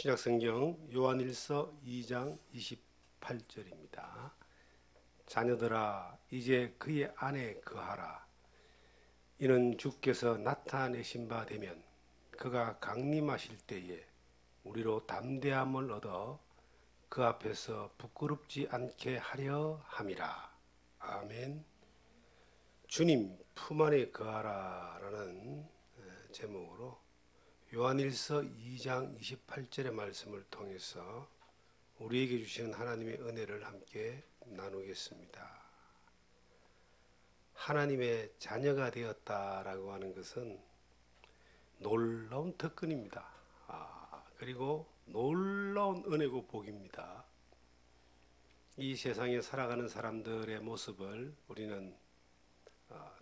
신약성경 요한일서 2장 28절입니다. 자녀들아 이제 그의 안에 거하라. 이는 주께서 나타내신 바 되면 그가 강림하실 때에 우리로 담대함을 얻어 그 앞에서 부끄럽지 않게 하려 함이라. 아멘. 주님 품 안에 거하라 라는 제목으로 요한일서 2장 28절의 말씀을 통해서 우리에게 주시는 하나님의 은혜를 함께 나누겠습니다. 하나님의 자녀가 되었다라고 하는 것은 놀라운 특권입니다. 그리고 놀라운 은혜고 복입니다. 이 세상에 살아가는 사람들의 모습을 우리는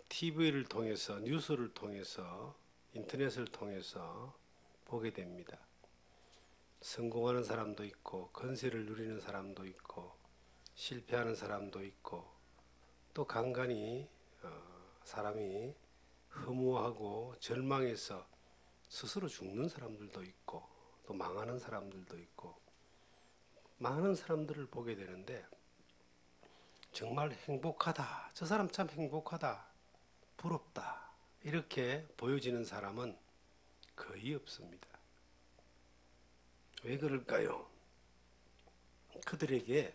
TV를 통해서, 뉴스를 통해서, 인터넷을 통해서 보게 됩니다. 성공하는 사람도 있고, 건세를 누리는 사람도 있고, 실패하는 사람도 있고, 또 간간히 사람이 허무하고 절망해서 스스로 죽는 사람들도 있고, 또 망하는 사람들도 있고, 많은 사람들을 보게 되는데 정말 행복하다, 저 사람 참 행복하다, 부럽다 이렇게 보여지는 사람은 거의 없습니다. 왜 그럴까요? 그들에게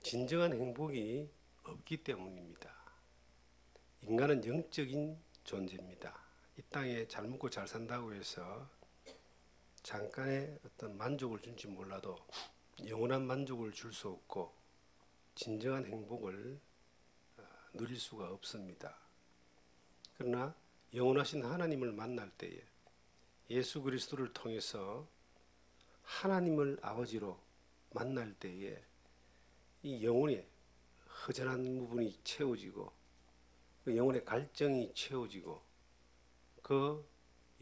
진정한 행복이 없기 때문입니다. 인간은 영적인 존재입니다. 이 땅에 잘 먹고 잘 산다고 해서 잠깐의 어떤 만족을 줄지 몰라도 영원한 만족을 줄 수 없고 진정한 행복을 누릴 수가 없습니다. 그러나 영원하신 하나님을 만날 때에 예수 그리스도를 통해서 하나님을 아버지로 만날 때에 이 영혼의 허전한 부분이 채워지고 그 영혼의 갈증이 채워지고 그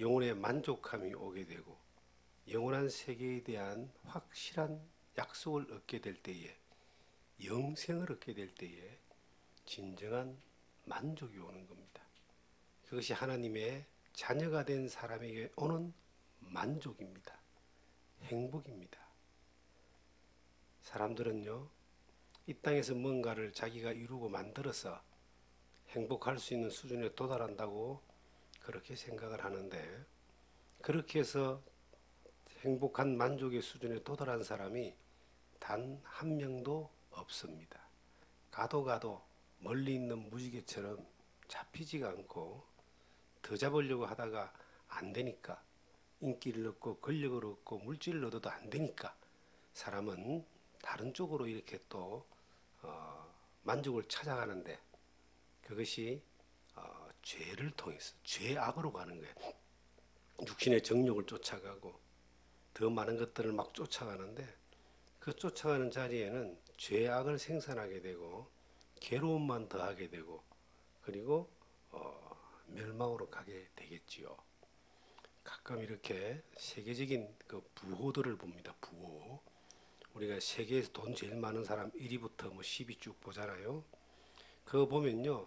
영혼의 만족함이 오게 되고 영원한 세계에 대한 확실한 약속을 얻게 될 때에 영생을 얻게 될 때에 진정한 만족이 오는 겁니다. 그것이 하나님의 자녀가 된 사람에게 오는 만족입니다. 행복입니다. 사람들은요, 이 땅에서 뭔가를 자기가 이루고 만들어서 행복할 수 있는 수준에 도달한다고 그렇게 생각을 하는데, 그렇게 해서 행복한 만족의 수준에 도달한 사람이 단 한 명도 없습니다. 가도 멀리 있는 무지개처럼 잡히지가 않고 더 잡으려고 하다가 안 되니까 인기를 얻고 권력을 얻고 물질을 얻어도 안 되니까 사람은 다른 쪽으로 이렇게 또 만족을 찾아가는데 그것이 죄를 통해서 죄악으로 가는 거예요. 육신의 정욕을 쫓아가고 더 많은 것들을 막 쫓아가는데 그 쫓아가는 자리에는 죄악을 생산하게 되고 괴로움만 더하게 되고 그리고 멸망으로 가게 되겠지요. 가끔 이렇게 세계적인 그 부호들을 봅니다. 부호. 우리가 세계에서 돈 제일 많은 사람 1위부터 뭐 10위 쭉 보잖아요. 그거 보면요,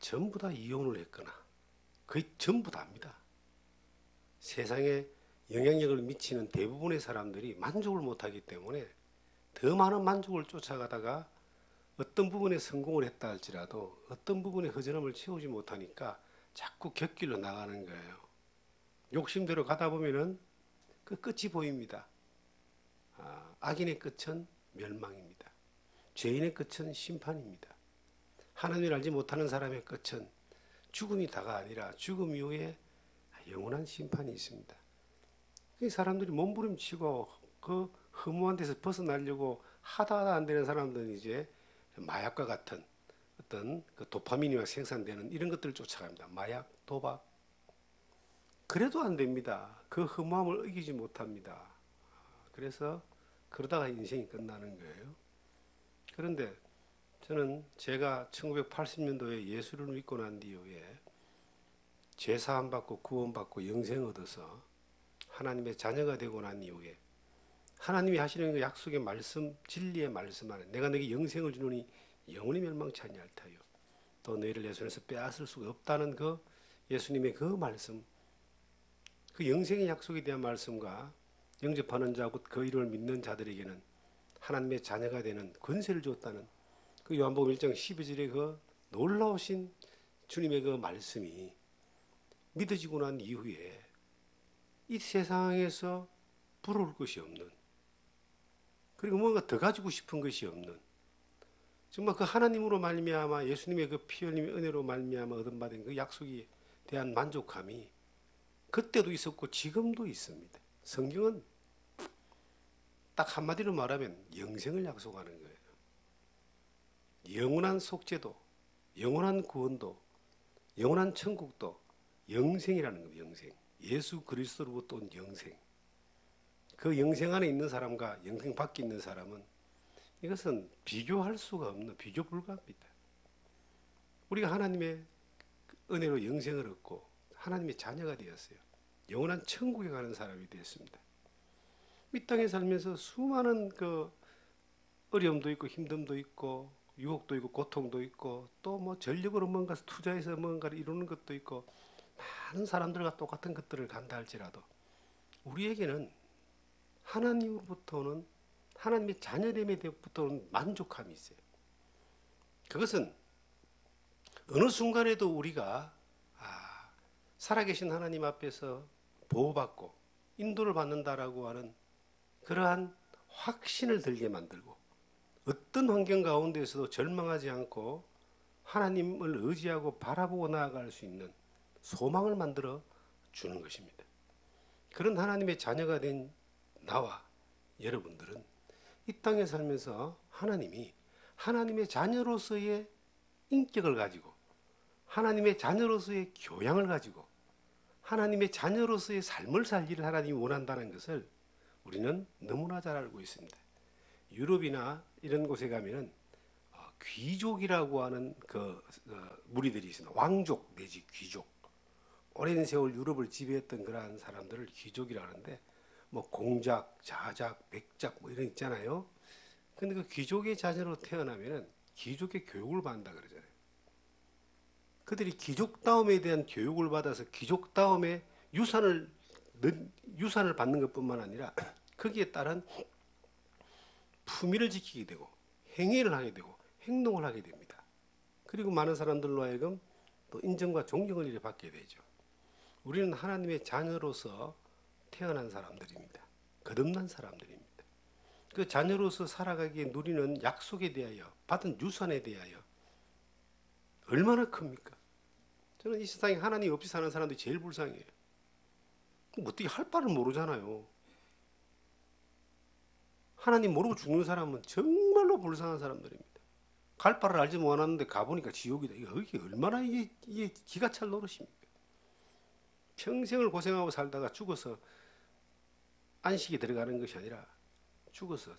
전부 다 이혼을 했거나 거의 전부 다입니다. 세상에 영향력을 미치는 대부분의 사람들이 만족을 못하기 때문에 더 많은 만족을 쫓아가다가 어떤 부분에 성공을 했다 할지라도 어떤 부분에 허전함을 채우지 못하니까 자꾸 곁길로 나가는 거예요. 욕심대로 가다 보면은 그 끝이 보입니다. 악인의 끝은 멸망입니다. 죄인의 끝은 심판입니다. 하나님을 알지 못하는 사람의 끝은 죽음이 다가 아니라 죽음 이후에 영원한 심판이 있습니다. 사람들이 몸부림치고 그 허무한 데서 벗어나려고 하다 안 되는 사람들은 이제 마약과 같은 어떤 그 도파민이 생산되는 이런 것들을 쫓아갑니다. 마약, 도박. 그래도 안 됩니다. 그 허무함을 이기지 못합니다. 그래서 그러다가 인생이 끝나는 거예요. 그런데 저는 제가 1980년도에 예수를 믿고 난 뒤에 죄 사함 받고 구원 받고 영생 얻어서 하나님의 자녀가 되고 난 이후에 하나님이 하시는 그 약속의 말씀, 진리의 말씀 안에 내가 너에게 영생을 주노니 영원히 멸망치 아니할터요. 또 너희를 내 손에서 빼앗을 수가 없다는 그 예수님의 그 말씀, 그 영생의 약속에 대한 말씀과 영접하는 자 곧 그 이름을 믿는 자들에게는 하나님의 자녀가 되는 권세를 주었다는 그 요한복음 1장 12절의 그 놀라우신 주님의 그 말씀이 믿어지고 난 이후에 이 세상에서 부러울 것이 없는, 그리고 뭔가 더 가지고 싶은 것이 없는, 정말 그 하나님으로 말미암아 예수님의 그 피 흘림의 은혜로 말미암아 얻은받은 그 약속에 대한 만족함이 그때도 있었고 지금도 있습니다. 성경은 딱 한마디로 말하면 영생을 약속하는 거예요. 영원한 속죄도, 영원한 구원도, 영원한 천국도 영생이라는 겁니다. 영생. 예수 그리스도로부터 온 영생. 그 영생 안에 있는 사람과 영생 밖에 있는 사람은 이것은 비교할 수가 없는, 비교 불가합니다. 우리가 하나님의 은혜로 영생을 얻고 하나님의 자녀가 되었어요. 영원한 천국에 가는 사람이 되었습니다. 이 땅에 살면서 수많은 그 어려움도 있고 힘듦도 있고 유혹도 있고 고통도 있고 또 뭐 전력으로 뭔가 투자해서 뭔가를 이루는 것도 있고 많은 사람들과 똑같은 것들을 간다 할지라도 우리에게는 하나님으로부터는 하나님의 자녀됨에부터는 만족함이 있어요. 그것은 어느 순간에도 우리가 살아계신 하나님 앞에서 보호받고 인도를 받는다라고 하는 그러한 확신을 들게 만들고 어떤 환경 가운데서도 절망하지 않고 하나님을 의지하고 바라보고 나아갈 수 있는 소망을 만들어 주는 것입니다. 그런 하나님의 자녀가 된 나와 여러분들은 이 땅에 살면서 하나님이 하나님의 자녀로서의 인격을 가지고 하나님의 자녀로서의 교양을 가지고 하나님의 자녀로서의 삶을 살기를 하나님이 원한다는 것을 우리는 너무나 잘 알고 있습니다. 유럽이나 이런 곳에 가면은 귀족이라고 하는 그 무리들이 있습니다. 왕족 내지 귀족. 오랜 세월 유럽을 지배했던 그러한 사람들을 귀족이라 하는데 뭐 공작, 자작, 백작 뭐 이런 있잖아요. 근데 그 귀족의 자녀로 태어나면은 귀족의 교육을 받는다 그러잖아요. 그들이 귀족다움에 대한 교육을 받아서 귀족다움의 유산을 받는 것뿐만 아니라 거기에 따른 품위를 지키게 되고 행위를 하게 되고 행동을 하게 됩니다. 그리고 많은 사람들로 하여금 또 인정과 존경을 이래 받게 되죠. 우리는 하나님의 자녀로서 태어난 사람들입니다. 거듭난 사람들입니다. 그 자녀로서 살아가기에 누리는 약속에 대하여 받은 유산에 대하여 얼마나 큽니까? 저는 이 세상에 하나님 없이 사는 사람들이 제일 불쌍해요. 어떻게 할 바를 모르잖아요. 하나님 모르고 죽는 사람은 정말로 불쌍한 사람들입니다. 갈 바를 알지 못하는데 가보니까 지옥이다. 이게 얼마나 이게 기가 찰 노릇입니까? 평생을 고생하고 살다가 죽어서 안식에 들어가는 것이 아니라 죽어서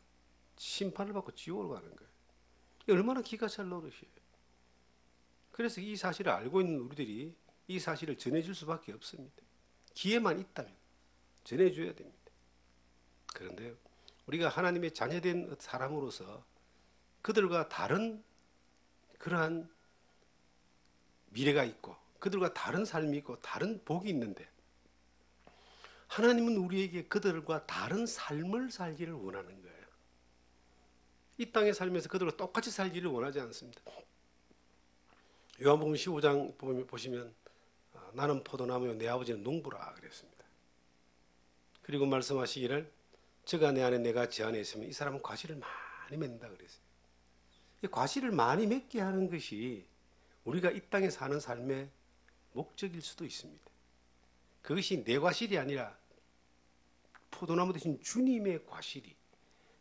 심판을 받고 지옥으로 가는 거예요. 이게 얼마나 기가 찰 노릇이에요. 그래서 이 사실을 알고 있는 우리들이 이 사실을 전해줄 수밖에 없습니다. 기회만 있다면 전해줘야 됩니다. 그런데 우리가 하나님의 자녀된 사람으로서 그들과 다른 그러한 미래가 있고 그들과 다른 삶이 있고 다른 복이 있는데 하나님은 우리에게 그들과 다른 삶을 살기를 원하는 거예요. 이 땅에 살면서 그들과 똑같이 살기를 원하지 않습니다. 요한복음 15장 보시면 나는 포도나무요 내 아버지는 농부라 그랬습니다. 그리고 말씀하시기를 저가 내 안에 내가 제 안에 있으면 이 사람은 과실을 많이 맺는다 그랬어요. 이 과실을 많이 맺게 하는 것이 우리가 이 땅에 사는 삶의 목적일 수도 있습니다. 그것이 내 과실이 아니라 포도나무 대신 주님의 과실이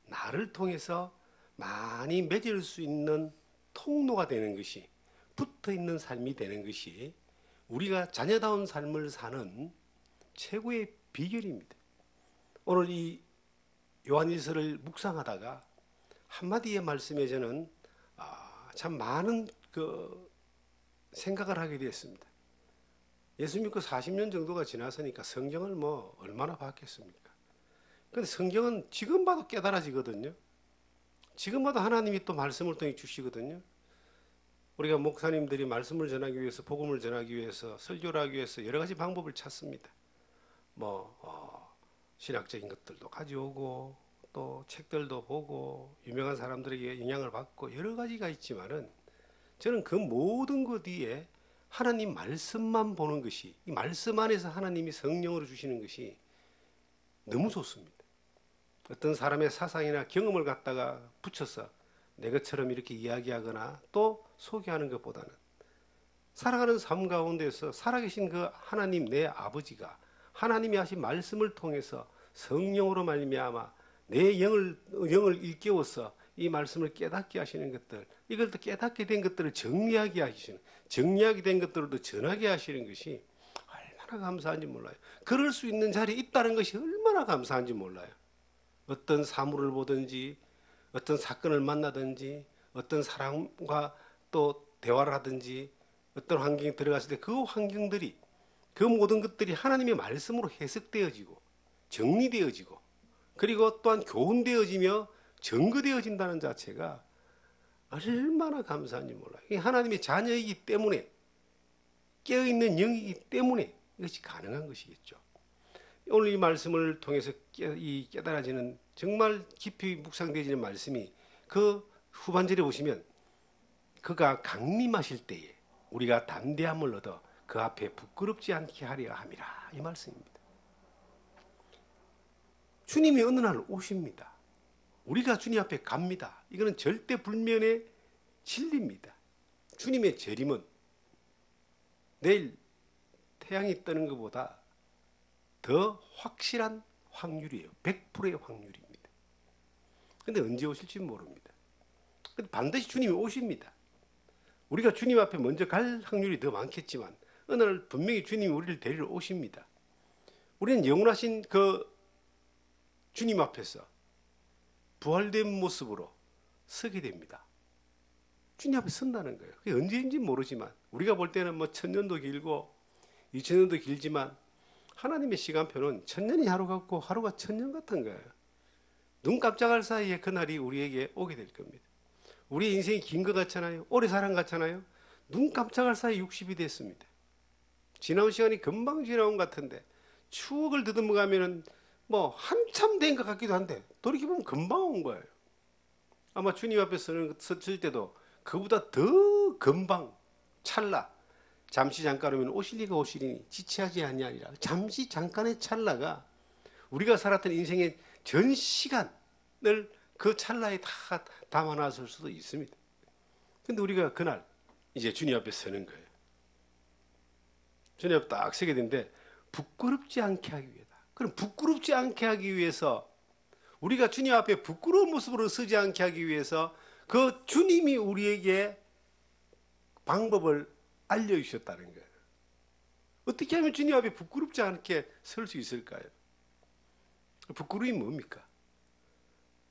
나를 통해서 많이 맺을 수 있는 통로가 되는 것이 붙어있는 삶이 되는 것이 우리가 자녀다운 삶을 사는 최고의 비결입니다. 오늘 이 요한일서를 묵상하다가 한마디의 말씀에 저는 참 많은 생각을 하게 되었습니다. 예수 믿고 40년 정도가 지났으니까 성경을 뭐 얼마나 봤겠습니까? 근데 성경은 지금 봐도 깨달아지거든요. 지금 봐도 하나님이 또 말씀을 통해 주시거든요. 우리가 목사님들이 말씀을 전하기 위해서 복음을 전하기 위해서 설교를 하기 위해서 여러 가지 방법을 찾습니다. 신학적인 것들도 가져오고 또 책들도 보고 유명한 사람들에게 영향을 받고 여러 가지가 있지만은 저는 그 모든 것 뒤에 하나님 말씀만 보는 것이, 이 말씀 안에서 하나님이 성령으로 주시는 것이 너무 좋습니다. 어떤 사람의 사상이나 경험을 갖다가 붙여서 내 것처럼 이렇게 이야기하거나 또 소개하는 것보다는 살아가는 삶 가운데서 살아계신 그 하나님 내 아버지가 하나님이 하신 말씀을 통해서 성령으로 말미암아 내 영을 일깨워서 이 말씀을 깨닫게 하시는 것들, 이걸 또 깨닫게 된 것들을 정리하게 하시는, 정리하게 된 것들을 전하게 하시는 것이 얼마나 감사한지 몰라요. 그럴 수 있는 자리에 있다는 것이 얼마나 감사한지 몰라요. 어떤 사물을 보든지 어떤 사건을 만나든지 어떤 사람과 또 대화를 하든지 어떤 환경에 들어갔을 때 그 환경들이, 그 모든 것들이 하나님의 말씀으로 해석되어지고 정리되어지고 그리고 또한 교훈되어지며 증거되어진다는 자체가 얼마나 감사한지 몰라요. 하나님의 자녀이기 때문에, 깨어있는 영이기 때문에 이것이 가능한 것이겠죠. 오늘 이 말씀을 통해서 깨달아지는, 정말 깊이 묵상되어지는 말씀이 그 후반절에 보시면 그가 강림하실 때에 우리가 담대함을 얻어 그 앞에 부끄럽지 않게 하려 함이라, 이 말씀입니다. 주님이 어느 날 오십니다. 우리가 주님 앞에 갑니다. 이거는 절대 불면의 진리입니다. 주님의 재림은 내일 태양이 뜨는 것보다 더 확실한 확률이에요. 100%의 확률입니다. 그런데 언제 오실지 모릅니다. 근데 반드시 주님이 오십니다. 우리가 주님 앞에 먼저 갈 확률이 더 많겠지만 어느 날 분명히 주님이 우리를 데리러 오십니다. 우리는 영원하신 그 주님 앞에서 부활된 모습으로 서게 됩니다. 주님 앞에 선다는 거예요. 그게 언제인지 모르지만 우리가 볼 때는 뭐 1000년도 길고 2000년도 길지만 하나님의 시간표는 1000년이 하루 같고 하루가 1000년 같은 거예요. 눈 깜짝할 사이에 그날이 우리에게 오게 될 겁니다. 우리 인생이 긴 것 같잖아요. 오래 살은 것 같잖아요. 눈 깜짝할 사이 60이 됐습니다. 지나온 시간이 금방 지나온 것 같은데 추억을 더듬어 가면은 뭐 한참 된 것 같기도 한데 돌이켜보면 금방 온 거예요. 아마 주님 앞에 섰을 때도 그보다 더 금방 찰나, 잠시 잠깐이면 오실리가 오시리니 지체하지 아니하리라. 잠시 잠깐의 찰나가 우리가 살았던 인생의 전 시간을 그 찰나에 다 담아놨을 수도 있습니다. 근데 우리가 그날 이제 주님 앞에 서는 거예요. 주님 앞에 딱 서게 되는데 부끄럽지 않게 하기 위해다. 그럼 부끄럽지 않게 하기 위해서, 우리가 주님 앞에 부끄러운 모습으로 서지 않게 하기 위해서 그 주님이 우리에게 방법을 알려주셨다는 거예요. 어떻게 하면 주님 앞에 부끄럽지 않게 설 수 있을까요? 부끄러움이 뭡니까?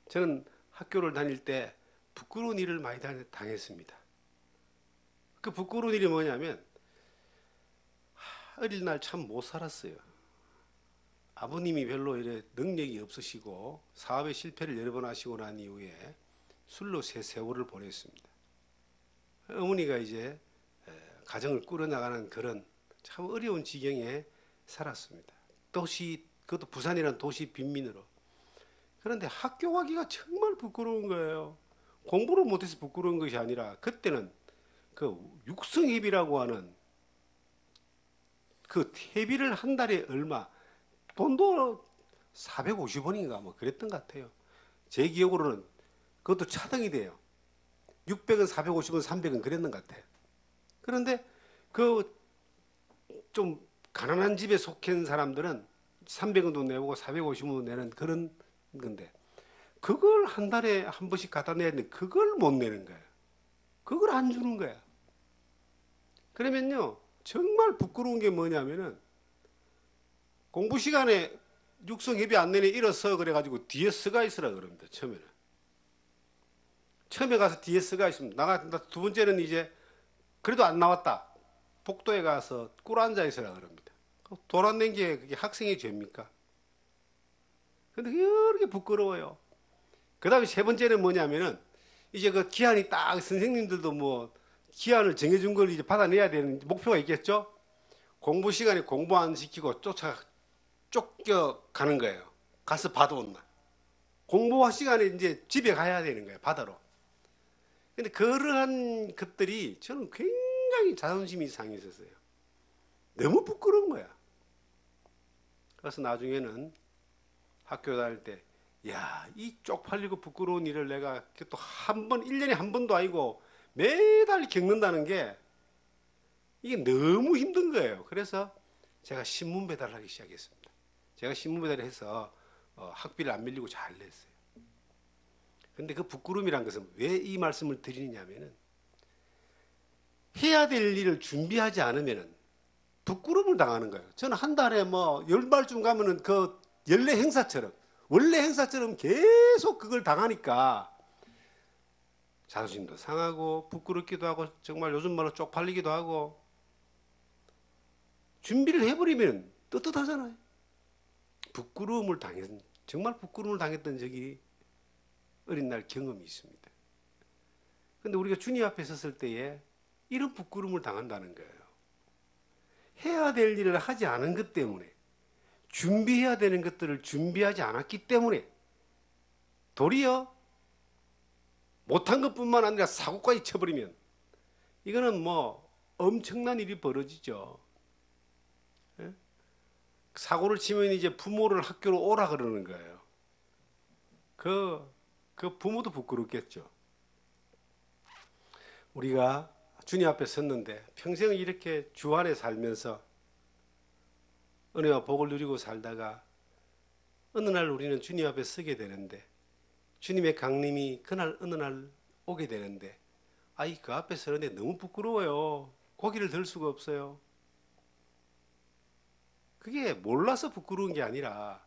저는 학교를 다닐 때 부끄러운 일을 많이 당했습니다. 그 부끄러운 일이 뭐냐면 어릴 날 참 못 살았어요. 아버님이 별로 이래 능력이 없으시고 사업에 실패를 여러 번 하시고 난 이후에 술로 새 세월을 보냈습니다. 어머니가 이제 가정을 꾸려나가는 그런 참 어려운 지경에 살았습니다. 도시, 그것도 부산이라는 도시 빈민으로. 그런데 학교 가기가 정말 부끄러운 거예요. 공부를 못해서 부끄러운 것이 아니라 그때는 그 육성회비라고 하는 그 회비를 한 달에 얼마, 돈도 450원인가 뭐 그랬던 것 같아요. 제 기억으로는 그것도 차등이 돼요. 600원, 450원, 300원 그랬는 것 같아요. 그런데 그 좀 가난한 집에 속한 사람들은 300원도 내고 450원도 내는 그런 건데 그걸 한 달에 한 번씩 갖다 내야 되는데 그걸 못 내는 거예요. 그걸 안 주는 거야. 그러면요 정말 부끄러운 게 뭐냐면은 공부 시간에 육성회비 안 내니 일어서 그래가지고 뒤에 서가 있으라 그럽니다. 처음에는. 처음에 가서 뒤에 서가 있으면 두 번째는 이제 그래도 안 나왔다. 복도에 가서 꿇어 앉아 있으라 그럽니다. 돈 안 낸 게 그게 학생의 죄입니까? 근데 그렇게 부끄러워요. 그 다음에 세 번째는 뭐냐면은 이제 그 기한이 딱 선생님들도 뭐 기한을 정해준 걸 이제 받아내야 되는 목표가 있겠죠? 공부 시간에 공부 안 시키고 쫓겨가는 거예요. 가서 받아온나. 공부 시간에 이제 집에 가야 되는 거야, 바다로. 근데 그러한 것들이 저는 굉장히 자존심이 상했었어요. 너무 부끄러운 거야. 그래서 나중에는 학교 다닐 때, 야, 이 쪽팔리고 부끄러운 일을 내가 또 한 번, 1년에 한 번도 아니고 매달 겪는다는 게 이게 너무 힘든 거예요. 그래서 제가 신문 배달을 하기 시작했습니다. 제가 신문 배달을 해서 학비를 안 밀리고 잘 냈어요. 근데 그 부끄러움이란 것은 왜 이 말씀을 드리냐면은 해야 될 일을 준비하지 않으면은 부끄러움을 당하는 거예요. 저는 한 달에 뭐 10발쯤 가면은 그 연례 행사처럼 원래 행사처럼 계속 그걸 당하니까 자존심도 상하고 부끄럽기도 하고 정말 요즘 말로 쪽팔리기도 하고 준비를 해버리면 떳떳하잖아요. 부끄러움을 당했, 정말 부끄러움을 당했던 적이 어린 날 경험이 있습니다. 근데 우리가 주님 앞에 섰을 때에 이런 부끄러움을 당한다는 거예요. 해야 될 일을 하지 않은 것 때문에, 준비해야 되는 것들을 준비하지 않았기 때문에 도리어 못한 것뿐만 아니라 사고까지 쳐버리면 이거는 뭐 엄청난 일이 벌어지죠. 예? 사고를 치면 이제 부모를 학교로 오라 그러는 거예요. 그 부모도 부끄럽겠죠. 우리가 주님 앞에 섰는데 평생을 이렇게 주 안에 살면서 은혜와 복을 누리고 살다가 어느 날 우리는 주님 앞에 서게 되는데 주님의 강림이 그날 어느 날 오게 되는데 아이 그 앞에 서는데 너무 부끄러워요. 고개를 들 수가 없어요. 그게 몰라서 부끄러운 게 아니라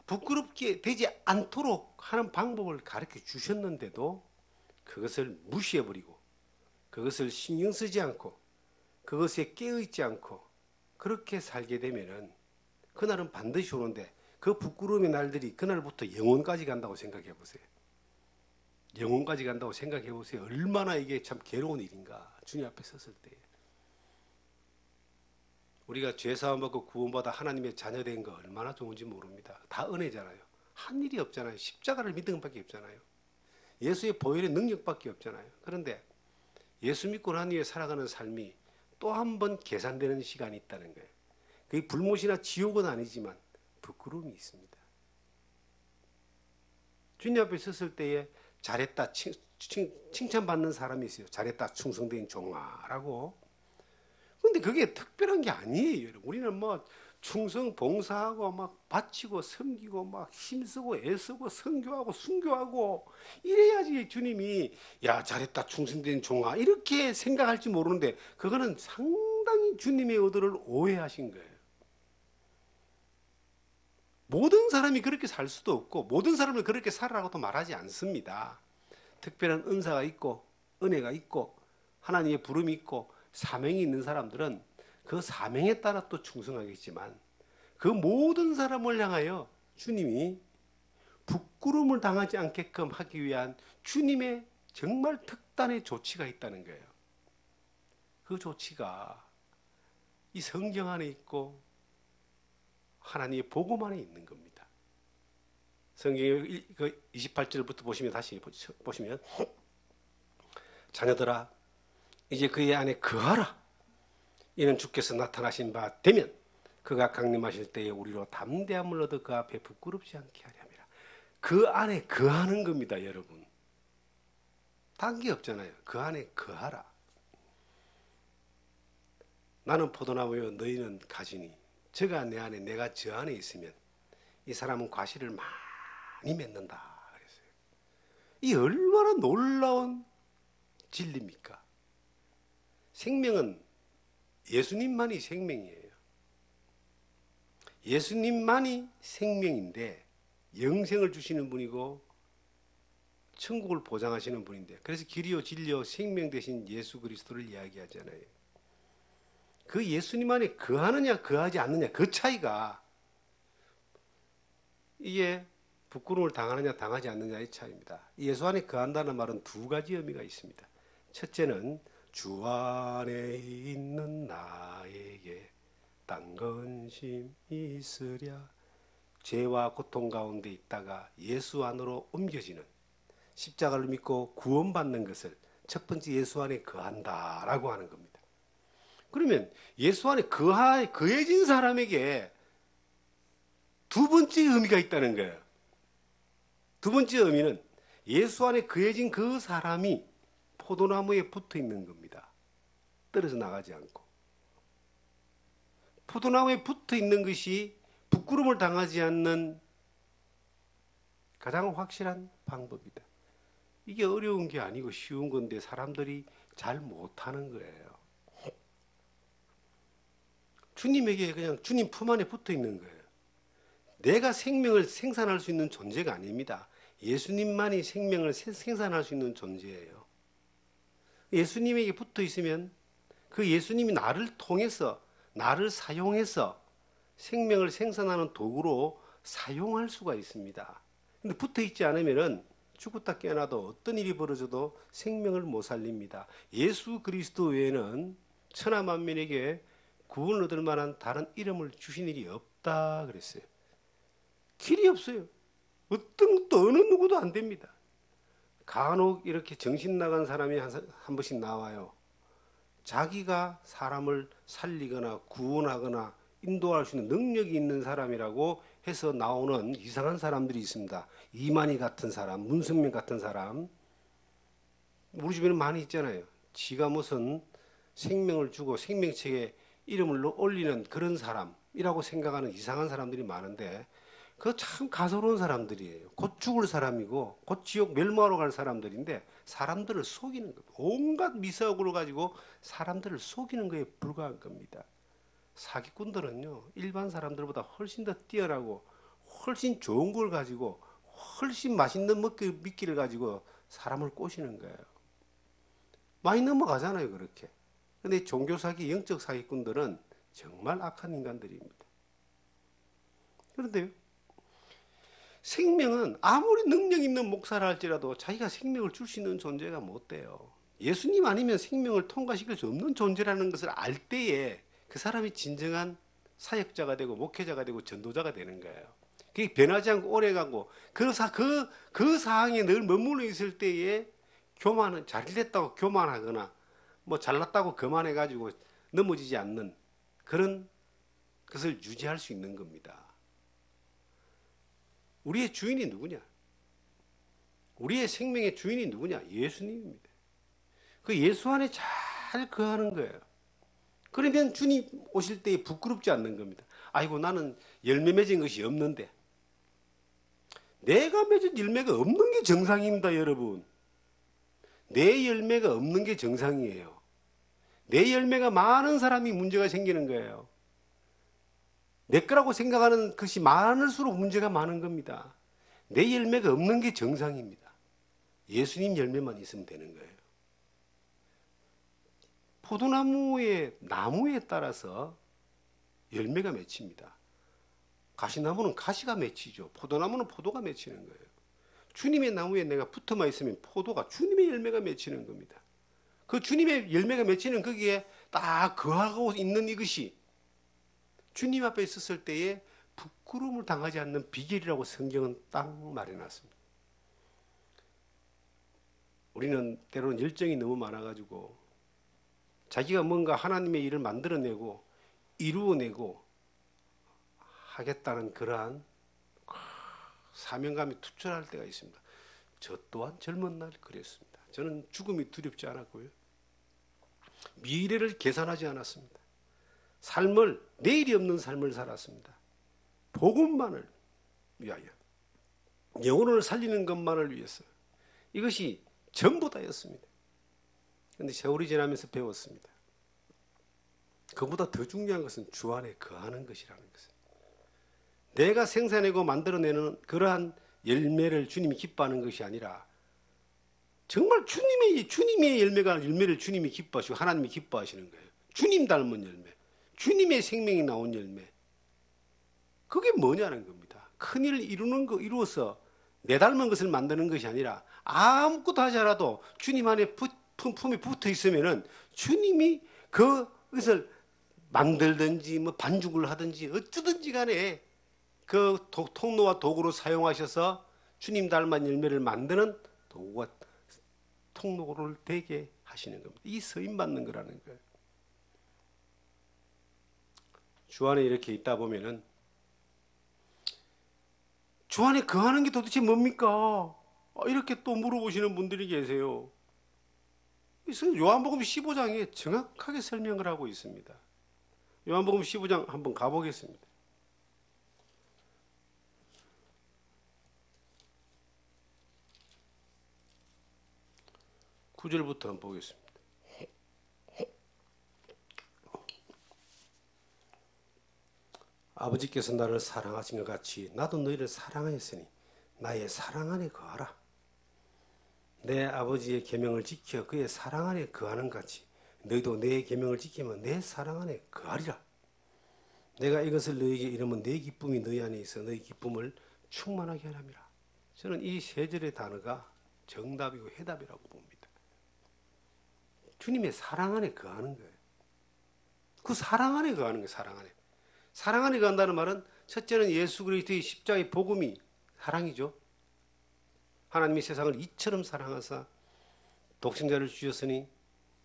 부끄럽게 되지 않도록 하는 방법을 가르쳐 주셨는데도 그것을 무시해버리고 그것을 신경 쓰지 않고 그것에 깨어있지 않고 그렇게 살게 되면은 그날은 반드시 오는데 그 부끄러움의 날들이 그날부터 영혼까지 간다고 생각해 보세요. 영혼까지 간다고 생각해 보세요. 얼마나 이게 참 괴로운 일인가. 주님 앞에 섰을 때. 우리가 죄사함 받고 구원받아 하나님의 자녀된 거 얼마나 좋은지 모릅니다. 다 은혜잖아요. 한 일이 없잖아요. 십자가를 믿는 것밖에 없잖아요. 예수의 보혈의 능력밖에 없잖아요. 그런데 예수 믿고 난 후에 살아가는 삶이 또 한 번 계산되는 시간이 있다는 거예요. 그게 불못이나 지옥은 아니지만 부끄러움이 있습니다. 주님 앞에 섰을 때에 잘했다 칭찬받는 사람이 있어요. 잘했다 충성된 종아라고. 근데 그게 특별한 게 아니에요. 우리는 뭐 충성 봉사하고 막 바치고 섬기고 막 힘쓰고 애쓰고 선교하고 순교하고 이래야지 주님이 야 잘했다 충성된 종아 이렇게 생각할지 모르는데 그거는 상당히 주님의 의도를 오해하신 거예요. 모든 사람이 그렇게 살 수도 없고 모든 사람을 그렇게 살아라고도 말하지 않습니다. 특별한 은사가 있고 은혜가 있고 하나님의 부름이 있고 사명이 있는 사람들은 그 사명에 따라 또 충성하겠지만 그 모든 사람을 향하여 주님이 부끄러움을 당하지 않게끔 하기 위한 주님의 정말 특단의 조치가 있다는 거예요. 그 조치가 이 성경 안에 있고 하나님의 복음 안에 있는 겁니다. 성경의 28절부터 보시면 다시 보시면 자녀들아 이제 그의 안에 거하라. 이는 주께서 나타나신 바 되면 그가 강림하실 때에 우리로 담대함을 얻어 그 앞에 부끄럽지 않게 하려 함이라. 그 안에 거하는 겁니다, 여러분. 단 게 없잖아요. 그 안에 거하라. 나는 포도나무요 너희는 가지니 저가 내 안에 내가 저 안에 있으면 이 사람은 과실을 많이 맺는다 그랬어요. 이 얼마나 놀라운 진리입니까? 생명은 예수님만이 생명이에요. 예수님만이 생명인데 영생을 주시는 분이고 천국을 보장하시는 분인데 그래서 길이요 진리요 생명 되신 예수 그리스도를 이야기하잖아요. 그 예수님 안에 거하느냐 거하지 않느냐 그 차이가 이게 부끄러움을 당하느냐 당하지 않느냐의 차이입니다. 예수 안에 거한다는 말은 두 가지 의미가 있습니다. 첫째는 주 안에 있는 나에게 딴 근심이 있으랴 죄와 고통 가운데 있다가 예수 안으로 옮겨지는, 십자가를 믿고 구원받는 것을 첫 번째 예수 안에 거한다라고 하는 겁니다. 그러면 예수 안에 거해진 사람에게 두 번째 의미가 있다는 거예요. 두 번째 의미는 예수 안에 거해진 그 사람이 포도나무에 붙어 있는 겁니다. 떨어져 나가지 않고. 포도나무에 붙어 있는 것이 부끄러움을 당하지 않는 가장 확실한 방법이다. 이게 어려운 게 아니고 쉬운 건데 사람들이 잘 못하는 거예요. 주님에게 그냥 주님 품 안에 붙어 있는 거예요. 내가 생명을 생산할 수 있는 존재가 아닙니다. 예수님만이 생명을 생산할 수 있는 존재예요. 예수님에게 붙어 있으면 그 예수님이 나를 통해서, 나를 사용해서 생명을 생산하는 도구로 사용할 수가 있습니다. 근데 붙어 있지 않으면은 죽었다 깨어나도 어떤 일이 벌어져도 생명을 못 살립니다. 예수 그리스도 외에는 천하 만민에게 구원을 얻을 만한 다른 이름을 주신 일이 없다 그랬어요. 길이 없어요. 어떤 또 어느 누구도 안 됩니다. 간혹 이렇게 정신 나간 사람이 한 번씩 나와요. 자기가 사람을 살리거나 구원하거나 인도할 수 있는 능력이 있는 사람이라고 해서 나오는 이상한 사람들이 있습니다. 이만희 같은 사람, 문선명 같은 사람, 우리 주변에 많이 있잖아요. 지가 무슨 생명을 주고 생명책에 이름을 올리는 그런 사람이라고 생각하는 이상한 사람들이 많은데, 그거 참 가소로운 사람들이에요. 곧 죽을 사람이고 곧 지옥 멸망하러 갈 사람들인데 사람들을 속이는 겁니다. 온갖 미사옥을 가지고 사람들을 속이는 거에 불과한 겁니다. 사기꾼들은요, 일반 사람들보다 훨씬 더 뛰어나고 훨씬 좋은 걸 가지고 훨씬 맛있는 미끼를 가지고 사람을 꼬시는 거예요. 많이 넘어가잖아요, 그렇게. 근데 종교사기, 영적 사기꾼들은 정말 악한 인간들입니다. 그런데요, 생명은 아무리 능력 있는 목사라 할지라도 자기가 생명을 줄 수 있는 존재가 못 돼요. 예수님 아니면 생명을 통과시킬 수 없는 존재라는 것을 알 때에 그 사람이 진정한 사역자가 되고 목회자가 되고 전도자가 되는 거예요. 그게 변하지 않고 오래가고 그 사항에 늘 머물러 있을 때에 교만은, 잘됐다고 교만하거나 뭐 잘났다고 거만해가지고 넘어지지 않는 그런 것을 유지할 수 있는 겁니다. 우리의 주인이 누구냐? 우리의 생명의 주인이 누구냐? 예수님입니다. 그 예수 안에 잘 거하는 거예요. 그러면 주님 오실 때에 부끄럽지 않는 겁니다. 아이고, 나는 열매 맺은 것이 없는데. 내가 맺은 열매가 없는 게 정상입니다, 여러분. 내 열매가 없는 게 정상이에요. 내 열매가 많은 사람이 문제가 생기는 거예요. 내 거라고 생각하는 것이 많을수록 문제가 많은 겁니다. 내 열매가 없는 게 정상입니다. 예수님 열매만 있으면 되는 거예요. 포도나무의 나무에 따라서 열매가 맺힙니다. 가시나무는 가시가 맺히죠. 포도나무는 포도가 맺히는 거예요. 주님의 나무에 내가 붙어만 있으면 포도가 주님의 열매가 맺히는 겁니다. 그 주님의 열매가 맺히는 거기에 딱 거하고 있는 이것이 주님 앞에 있었을 때에 부끄러움을 당하지 않는 비결이라고 성경은 딱 말해놨습니다. 우리는 때로는 열정이 너무 많아가지고 자기가 뭔가 하나님의 일을 만들어내고 이루어내고 하겠다는 그러한 사명감이 투철할 때가 있습니다. 저 또한 젊은 날 그랬습니다. 저는 죽음이 두렵지 않았고요. 미래를 계산하지 않았습니다. 삶을, 내일이 없는 삶을 살았습니다. 복음만을 위하여, 영혼을 살리는 것만을 위해서. 이것이 전부 다였습니다. 그런데 세월이 지나면서 배웠습니다. 그보다 더 중요한 것은 주 안에 거하는 것이라는 것입니다. 내가 생산하고 만들어내는 그러한 열매를 주님이 기뻐하는 것이 아니라 정말 주님의 열매를 주님이 기뻐하시고 하나님이 기뻐하시는 거예요. 주님 닮은 열매, 주님의 생명이 나온 열매. 그게 뭐냐는 겁니다. 큰일을 이루어서 내 닮은 것을 만드는 것이 아니라 아무것도 하지 않아도 주님 안에 품에 붙어 있으면은 주님이 그것을 만들든지 뭐 반죽을 하든지 어쩌든지 간에 그 통로와 도구로 사용하셔서 주님 닮은 열매를 만드는 도구가 통로를 되게 하시는 겁니다. 이 서임 받는 거라는 거예요. 주 안에 이렇게 있다 보면은 주 안에 거하는 게 도대체 뭡니까? 이렇게 또 물어보시는 분들이 계세요. 그래서 요한복음 15장에 정확하게 설명을 하고 있습니다. 요한복음 15장 한번 가보겠습니다. 9절부터 한번 보겠습니다. 아버지께서 나를 사랑하신 것 같이 나도 너희를 사랑하였으니 나의 사랑 안에 거하라. 내 아버지의 계명을 지켜 그의 사랑 안에 거하는 같이 너희도 내 계명을 지키면 내 사랑 안에 거하리라. 내가 이것을 너희에게 이르면 내 기쁨이 너희 안에 있어 너희 기쁨을 충만하게 하람이라. 저는 이 세 절의 단어가 정답이고 해답이라고 봅니다. 주님의 사랑 안에 거하는 거예요. 그 사랑 안에 거하는 거예요. 사랑 안에. 사랑 안에 거한다는 말은 첫째는 예수 그리스도의 십자가의 복음이 사랑이죠. 하나님이 세상을 이처럼 사랑하사 독생자를 주셨으니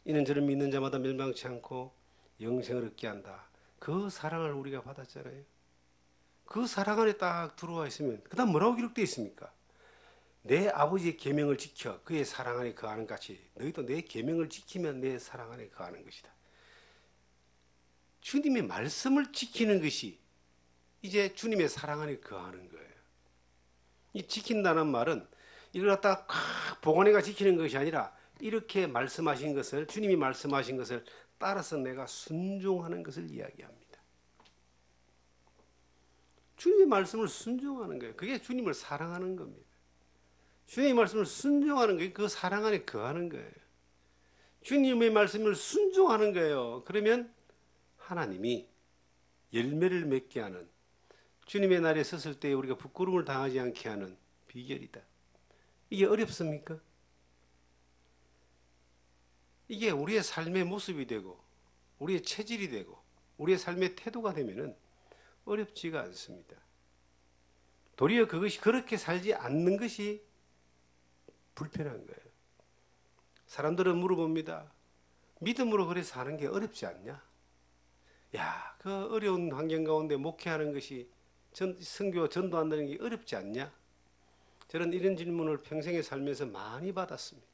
이는 저를 믿는 자마다 멸망치 않고 영생을 얻게 한다. 그 사랑을 우리가 받았잖아요. 그 사랑 안에 딱 들어와 있으면 그 다음 뭐라고 기록되어 있습니까? 내 아버지의 계명을 지켜 그의 사랑 안에 거하는 같이 너희도 내 계명을 지키면 내 사랑 안에 거하는 것이다. 주님의 말씀을 지키는 것이 이제 주님의 사랑 안에 거하는 거예요. 이 지킨다는 말은 이걸 갖다가 보관해가 지키는 것이 아니라 이렇게 말씀하신 것을 주님이 말씀하신 것을 따라서 내가 순종하는 것을 이야기합니다. 주님의 말씀을 순종하는 거예요. 그게 주님을 사랑하는 겁니다. 주님의 말씀을 순종하는 게 그 사랑 안에 거하는 거예요. 주님의 말씀을 순종하는 거예요. 그러면 하나님이 열매를 맺게 하는 주님의 날에 섰을 때 우리가 부끄러움을 당하지 않게 하는 비결이다. 이게 어렵습니까? 이게 우리의 삶의 모습이 되고 우리의 체질이 되고 우리의 삶의 태도가 되면은 어렵지가 않습니다. 도리어 그것이 그렇게 살지 않는 것이 불편한 거예요. 사람들은 물어봅니다. 믿음으로 그래 사는 게 어렵지 않냐? 야, 그 어려운 환경 가운데 목회하는 것이 선교 전도한다는 게 어렵지 않냐? 저는 이런 질문을 평생에 살면서 많이 받았습니다.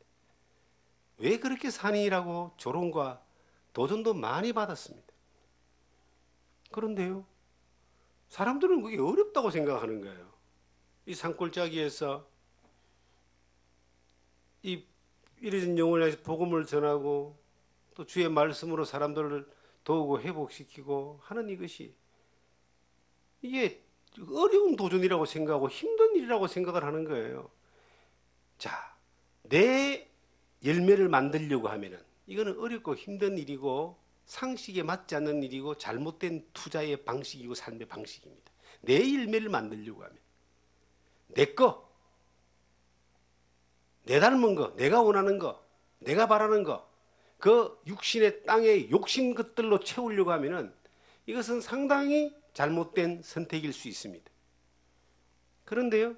왜 그렇게 사니라고 조롱과 도전도 많이 받았습니다. 그런데요, 사람들은 그게 어렵다고 생각하는 거예요. 이 산골짜기에서 이 이런 영혼에 복음을 전하고 또 주의 말씀으로 사람들을 도우고 회복시키고 하는 이것이 이게 어려운 도전이라고 생각하고 힘든 일이라고 생각을 하는 거예요. 자, 내 열매를 만들려고 하면은 이거는 어렵고 힘든 일이고 상식에 맞지 않는 일이고 잘못된 투자의 방식이고 삶의 방식입니다. 내 열매를 만들려고 하면 내 거, 내 닮은 거, 내가 원하는 거, 내가 바라는 거, 그 육신의 땅의 욕심 것들로 채우려고 하면은 이것은 상당히 잘못된 선택일 수 있습니다. 그런데요,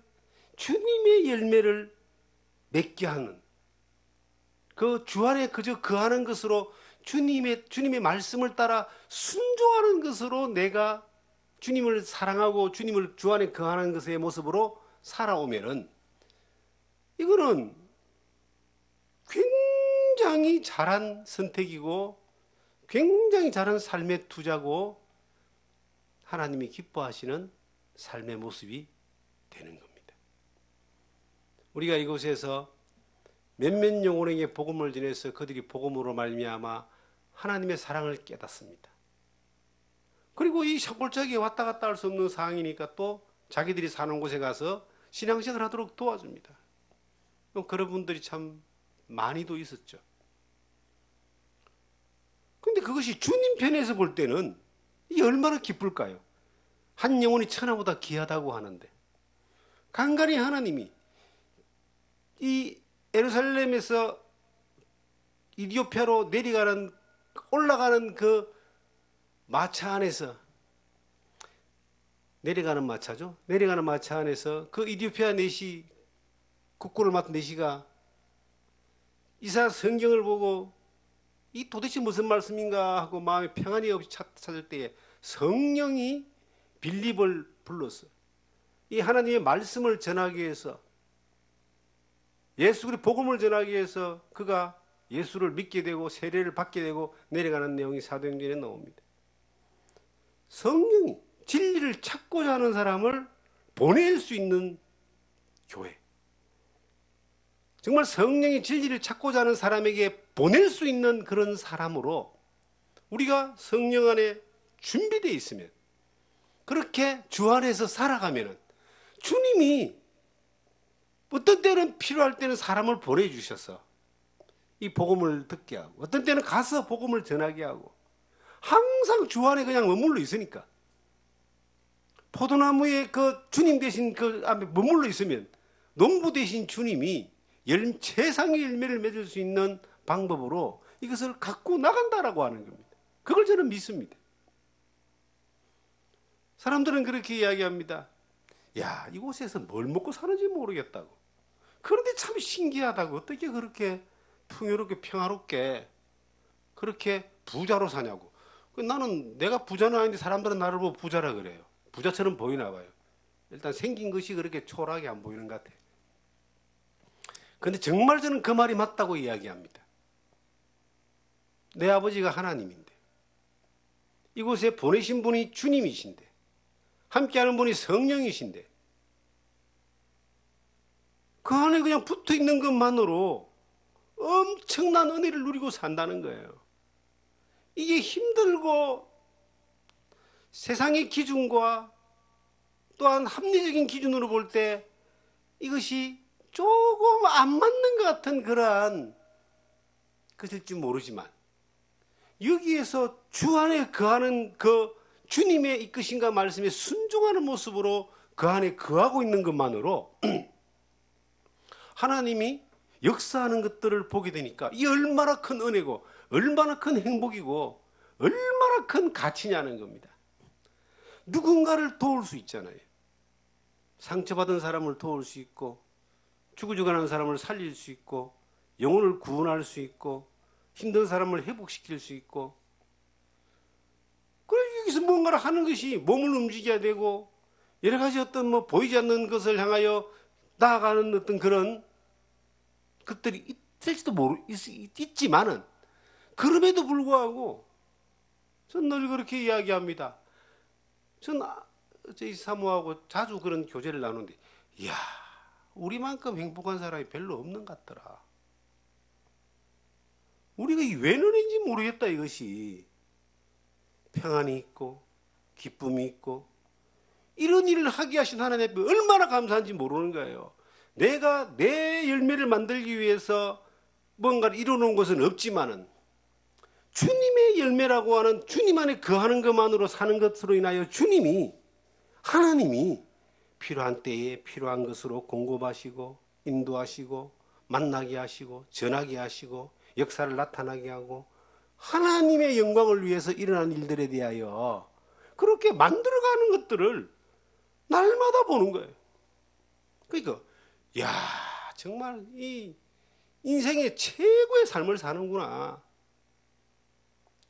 주님의 열매를 맺게 하는 그 주 안에 그저 거하는 것으로 주님의 말씀을 따라 순종하는 것으로 내가 주님을 사랑하고 주님을 주 안에 거하는 것의 모습으로 살아오면은 이거는 굉장히 잘한 선택이고 굉장히 잘한 삶의 투자고 하나님이 기뻐하시는 삶의 모습이 되는 겁니다. 우리가 이곳에서 몇몇 영혼에게 복음을 전해서 그들이 복음으로 말미암아 하나님의 사랑을 깨닫습니다. 그리고 이 산골짜기에 왔다 갔다 할 수 없는 상황이니까 또 자기들이 사는 곳에 가서 신앙생활 하도록 도와줍니다. 그런 분들이 참 많이도 있었죠. 근데 그것이 주님 편에서 볼 때는 이게 얼마나 기쁠까요? 한 영혼이 천하보다 귀하다고 하는데 간간히 하나님이 이 예루살렘에서 이디오피아로 올라가는 그 마차 안에서 내려가는 마차죠. 내려가는 마차 안에서 그 이디오피아 내시, 국군을 맡은 내시가 이사 성경을 보고 이 도대체 무슨 말씀인가 하고 마음에 평안이 없이 찾을 때에 성령이 빌립을 불렀어요. 이 하나님의 말씀을 전하기 위해서, 예수 그리스도의 복음을 전하기 위해서 그가 예수를 믿게 되고 세례를 받게 되고 내려가는 내용이 사도행전에 나옵니다. 성령이 진리를 찾고자 하는 사람을 보낼 수 있는 교회, 정말 성령이 진리를 찾고자 하는 사람에게 보낼 수 있는 그런 사람으로 우리가 성령 안에 준비되어 있으면, 그렇게 주 안에서 살아가면 주님이 어떤 때는 필요할 때는 사람을 보내주셔서 이 복음을 듣게 하고, 어떤 때는 가서 복음을 전하게 하고, 항상 주 안에 그냥 머물러 있으니까, 포도나무에 그 주님 대신 그 앞에 머물러 있으면 농부 대신 주님이 최상의 열매를 맺을 수 있는 방법으로 이것을 갖고 나간다라고 하는 겁니다. 그걸 저는 믿습니다. 사람들은 그렇게 이야기합니다. 야, 이곳에서 뭘 먹고 사는지 모르겠다고. 그런데 참 신기하다고. 어떻게 그렇게 풍요롭게 평화롭게 그렇게 부자로 사냐고. 나는 내가 부자는 아닌데 사람들은 나를 보고 부자라 그래요. 부자처럼 보이나 봐요. 일단 생긴 것이 그렇게 초라하게 안 보이는 것 같아요. 그런데 정말 저는 그 말이 맞다고 이야기합니다. 내 아버지가 하나님인데, 이곳에 보내신 분이 주님이신데, 함께하는 분이 성령이신데, 그 안에 그냥 붙어 있는 것만으로 엄청난 은혜를 누리고 산다는 거예요. 이게 힘들고 세상의 기준과 또한 합리적인 기준으로 볼 때 이것이 조금 안 맞는 것 같은 그러한 것일지 모르지만, 여기에서 주 안에 거하는 그 주님의 이끄신가 말씀에 순종하는 모습으로 그 안에 거하고 있는 것만으로 하나님이 역사하는 것들을 보게 되니까 이 얼마나 큰 은혜고 얼마나 큰 행복이고 얼마나 큰 가치냐는 겁니다. 누군가를 도울 수 있잖아요. 상처받은 사람을 도울 수 있고, 죽어가는 사람을 살릴 수 있고, 영혼을 구원할 수 있고, 힘든 사람을 회복시킬 수 있고, 그래서 여기서 뭔가를 하는 것이 몸을 움직여야 되고, 여러 가지 어떤 보이지 않는 것을 향하여 나아가는 어떤 그런 것들이 있지만은, 그럼에도 불구하고 전 늘 그렇게 이야기합니다. 전 저희 사모하고 자주 그런 교제를 나누는데, 이야, 우리만큼 행복한 사람이 별로 없는 것 같더라. 우리가 왜 그런지 모르겠다. 이것이 평안이 있고 기쁨이 있고 이런 일을 하게 하신 하나님 앞에 얼마나 감사한지 모르는 거예요. 내가 내 열매를 만들기 위해서 뭔가를 이루는 것은 없지만은 주님의 열매라고 하는, 주님 안에 거하는 것만으로 사는 것으로 인하여 하나님이 필요한 때에 필요한 것으로 공급하시고 인도하시고 만나게 하시고 전하게 하시고 역사를 나타나게 하고 하나님의 영광을 위해서 일어난 일들에 대하여 그렇게 만들어가는 것들을 날마다 보는 거예요. 그러니까 야, 정말 이 인생의 최고의 삶을 사는구나.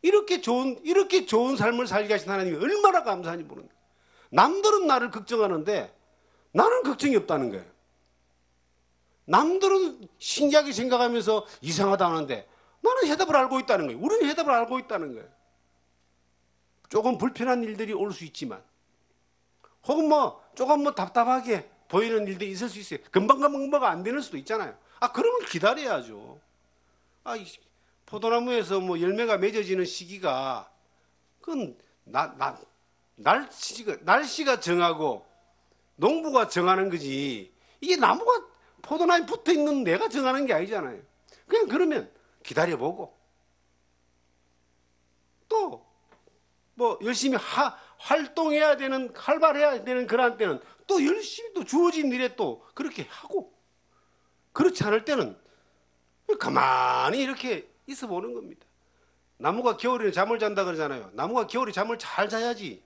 이렇게 좋은 삶을 살게 하신 하나님이 얼마나 감사한지 모르는 거예요. 남들은 나를 걱정하는데 나는 걱정이 없다는 거예요. 남들은 신기하게 생각하면서 이상하다 하는데 나는 해답을 알고 있다는 거예요. 우리는 해답을 알고 있다는 거예요. 조금 불편한 일들이 올 수 있지만, 혹은 조금 답답하게 보이는 일들이 있을 수 있어요. 금방 안 되는 수도 있잖아요. 그러면 기다려야죠. 포도나무에서 열매가 맺어지는 시기가, 그건 날씨가 정하고 농부가 정하는 거지, 이게 나무가 포도나무에 붙어 있는 내가 정하는 게 아니잖아요. 그냥 그러면 기다려보고, 또 열심히 활동해야 되는, 활발해야 되는 그런 때는 또 열심히 또 주어진 일에 또 그렇게 하고, 그렇지 않을 때는 가만히 이렇게 있어 보는 겁니다. 나무가 겨울에는 잠을 잔다 그러잖아요. 나무가 겨울에 잠을 잘 자야지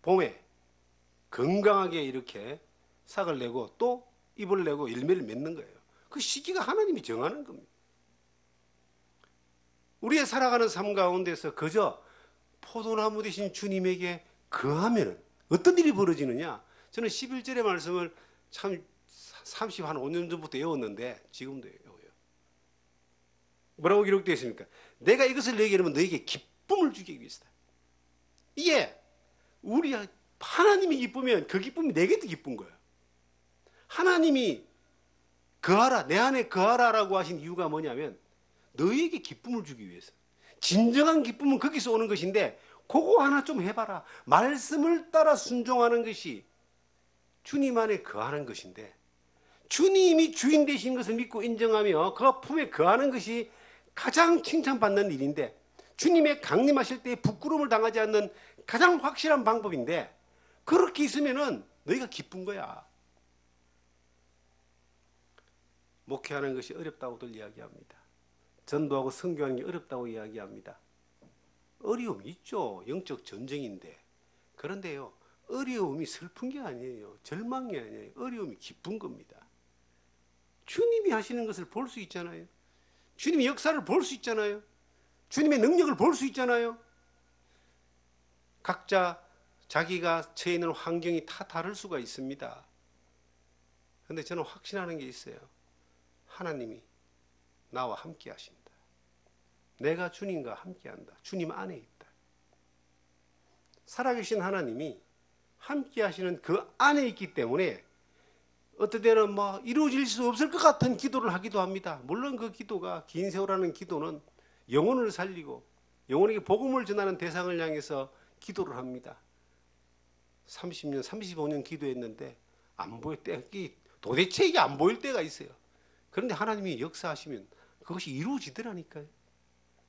봄에 건강하게 이렇게 싹을 내고 또 잎을 내고 열매를 맺는 거예요. 그 시기가 하나님이 정하는 겁니다. 우리의 살아가는 삶 가운데서 그저 포도나무 되신 주님에게 거하면 어떤 일이 벌어지느냐? 저는 11절의 말씀을 참 35년 전부터 외웠는데 지금도 외워요. 뭐라고 기록되어 있습니까? 내가 이것을 얘기하면 너에게 기쁨을 주기 위해서다. 이게 우리 하나님이 기쁘면 그 기쁨이 내게도 기쁜 거예요. 하나님이 거하라, 내 안에 거하라라고 하신 이유가 뭐냐면 너에게 기쁨을 주기 위해서. 진정한 기쁨은 거기서 오는 것인데 그거 하나 좀 해봐라. 말씀을 따라 순종하는 것이 주님 안에 거하는 것인데 주님이 주인 되신 것을 믿고 인정하며 그 품에 거하는 것이 가장 칭찬받는 일인데 주님의 강림하실 때 부끄러움을 당하지 않는 가장 확실한 방법인데 그렇게 있으면은 너희가 기쁜 거야. 목회하는 것이 어렵다고들 이야기합니다. 전도하고 선교하는 게 어렵다고 이야기합니다. 어려움이 있죠. 영적 전쟁인데. 그런데요, 어려움이 슬픈 게 아니에요. 절망이 아니에요. 어려움이 기쁜 겁니다. 주님이 하시는 것을 볼 수 있잖아요. 주님의 역사를 볼 수 있잖아요. 주님의 능력을 볼 수 있잖아요. 각자 자기가 처해 있는 환경이 다 다를 수가 있습니다. 그런데 저는 확신하는 게 있어요. 하나님이 나와 함께 하신다. 내가 주님과 함께 한다. 주님 안에 있다. 살아계신 하나님이 함께 하시는 그 안에 있기 때문에 어떨 때는 이루어질 수 없을 것 같은 기도를 하기도 합니다. 물론 그 기도가 긴 세월하는 기도는 영혼을 살리고 영혼에게 복음을 전하는 대상을 향해서 기도를 합니다. 30년, 35년 기도했는데 안 보일 때, 도대체 이게 안 보일 때가 있어요. 그런데 하나님이 역사하시면 그것이 이루어지더라니까요.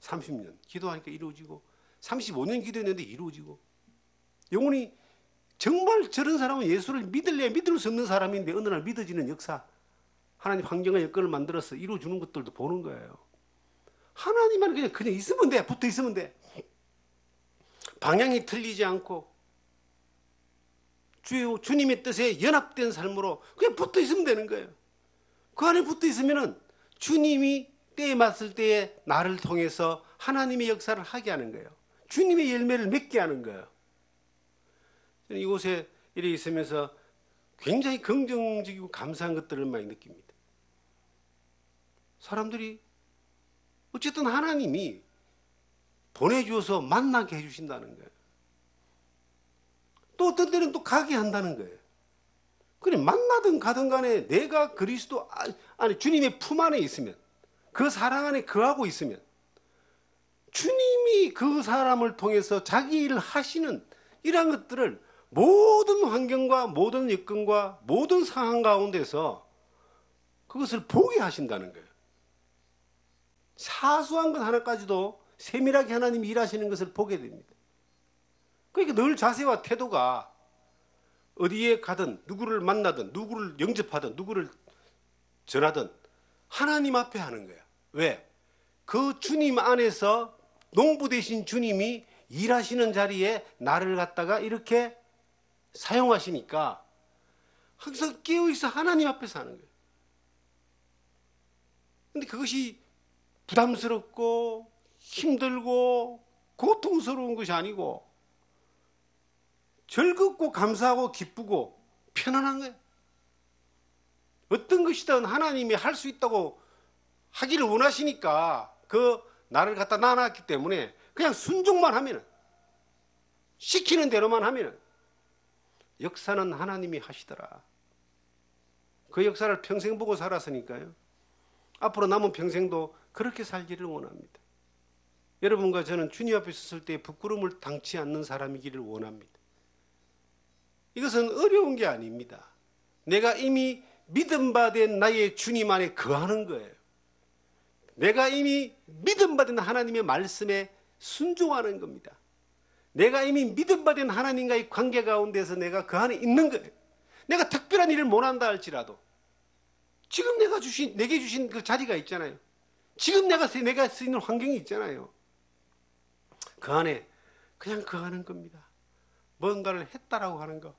30년 기도하니까 이루어지고 35년 기도했는데 이루어지고 영혼이 정말 저런 사람은 예수를 믿을래 믿을 수 없는 사람인데 어느 날 믿어지는 역사 하나님 환경과 여건을 만들어서 이루어주는 것들도 보는 거예요. 하나님은 그냥 있으면 돼. 붙어 있으면 돼. 방향이 틀리지 않고 주님의 뜻에 연합된 삶으로 그냥 붙어 있으면 되는 거예요. 그 안에 붙어 있으면은 주님이 때에 맞을 때에 나를 통해서 하나님의 역사를 하게 하는 거예요. 주님의 열매를 맺게 하는 거예요. 저는 이곳에 이래 있으면서 굉장히 긍정적이고 감사한 것들을 많이 느낍니다. 사람들이 어쨌든 하나님이 보내주어서 만나게 해주신다는 거예요. 또 어떤 때는 또 가게 한다는 거예요. 그래 만나든 가든 간에 내가 그리스도 안에 주님의 품 안에 있으면 그 사랑 안에 거하고 있으면 주님이 그 사람을 통해서 자기 일을 하시는 이러한 것들을 모든 환경과 모든 여건과 모든 상황 가운데서 그것을 보게 하신다는 거예요. 사소한 것 하나까지도 세밀하게 하나님이 일하시는 것을 보게 됩니다. 그러니까 늘 자세와 태도가 어디에 가든 누구를 만나든 누구를 영접하든 누구를 전하든 하나님 앞에 하는 거야. 왜? 그 주님 안에서 농부 되신 주님이 일하시는 자리에 나를 갖다가 이렇게 사용하시니까 항상 깨어있어 하나님 앞에서 하는 거예요. 근데 그것이 부담스럽고 힘들고 고통스러운 것이 아니고 즐겁고 감사하고 기쁘고 편안한 거예요. 어떤 것이든 하나님이 할 수 있다고 하기를 원하시니까 그 나를 갖다 놔놨기 때문에 그냥 순종만 하면은 시키는 대로만 하면은 역사는 하나님이 하시더라. 그 역사를 평생 보고 살았으니까요. 앞으로 남은 평생도 그렇게 살기를 원합니다. 여러분과 저는 주님 앞에 섰을 때 부끄러움을 당치 않는 사람이기를 원합니다. 이것은 어려운 게 아닙니다. 내가 이미 믿음 받은 나의 주님 안에 거하는 거예요. 내가 이미 믿음 받은 하나님의 말씀에 순종하는 겁니다. 내가 이미 믿음 받은 하나님과의 관계 가운데서 내가 그 안에 있는 거예요. 내가 특별한 일을 못한다 할지라도 지금 내게 주신 그 자리가 있잖아요. 지금 내가 서 있는 환경이 있잖아요. 그 안에 그냥 거하는 겁니다. 뭔가를 했다라고 하는 거.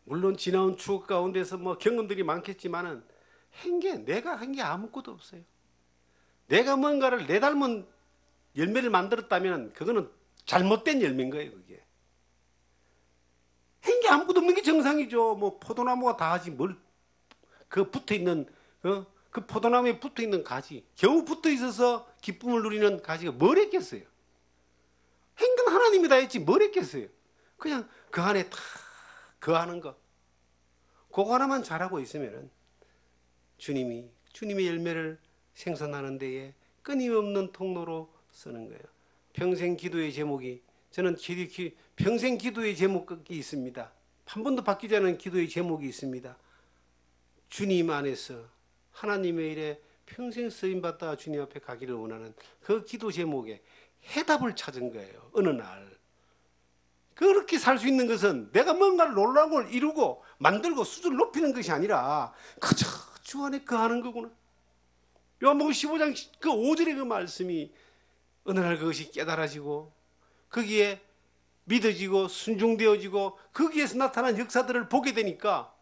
물론 지나온 추억 가운데서 뭐 경험들이 많겠지만은 내가 한 게 아무것도 없어요. 내가 뭔가를 내 닮은 열매를 만들었다면 그거는 잘못된 열매인 거예요. 그게 한 게 아무것도 없는 게 정상이죠. 뭐 포도나무가 다 하지 뭘 그 붙어 있는 그 포도나무에 붙어 있는 가지 겨우 붙어 있어서 기쁨을 누리는 가지가 뭘 했겠어요? 행동 하나님이 다 했지 뭘 했겠어요? 그냥 그 안에 다 거하는 거. 그거 하나만 잘하고 있으면은 주님의 열매를 생산하는 데에 끊임없는 통로로 쓰는 거예요. 평생 기도의 제목이 저는 평생 기도의 제목이 있습니다. 한 번도 바뀌지 않은 기도의 제목이 있습니다. 주님 안에서 하나님의 일에 평생 쓰임받다 주님 앞에 가기를 원하는 그 기도 제목에 해답을 찾은 거예요. 어느 날. 그렇게 살 수 있는 것은 내가 뭔가를 놀라운 걸 이루고 만들고 수준을 높이는 것이 아니라 그저 주 안에 거하는 거구나. 요한복음 15장 그 5절의 그 말씀이 어느 날 그것이 깨달아지고 거기에 믿어지고 순종되어지고 거기에서 나타난 역사들을 보게 되니까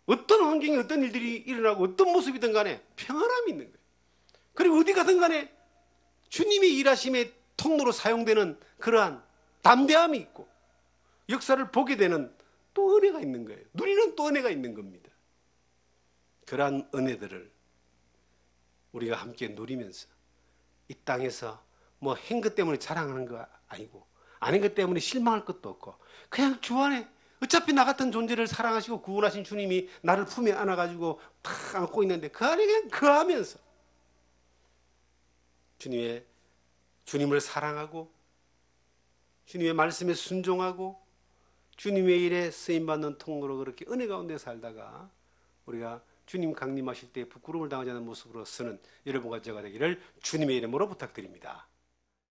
어떤 환경에 어떤 일들이 일어나고 어떤 모습이든 간에 평안함이 있는 거예요. 그리고 어디 가든 간에 주님의 일하심의 통로로 사용되는 그러한 담대함이 있고 역사를 보게 되는 또 은혜가 있는 거예요. 누리는 또 은혜가 있는 겁니다. 그러한 은혜들을 우리가 함께 누리면서 이 땅에서 뭐 한 것 때문에 자랑하는 거 아니고 아닌 것 때문에 실망할 것도 없고 그냥 주 안에 어차피 나 같은 존재를 사랑하시고 구원하신 주님이 나를 품에 안아가지고 탁 안고 있는데 그 안에 그냥 거하면서 주님을 사랑하고 주님의 말씀에 순종하고 주님의 일에 쓰임받는 통로로 그렇게 은혜 가운데 살다가 우리가 주님 강림하실 때 부끄러움을 당하지 않는 모습으로 서는 여러분과 제가 되기를 주님의 이름으로 부탁드립니다.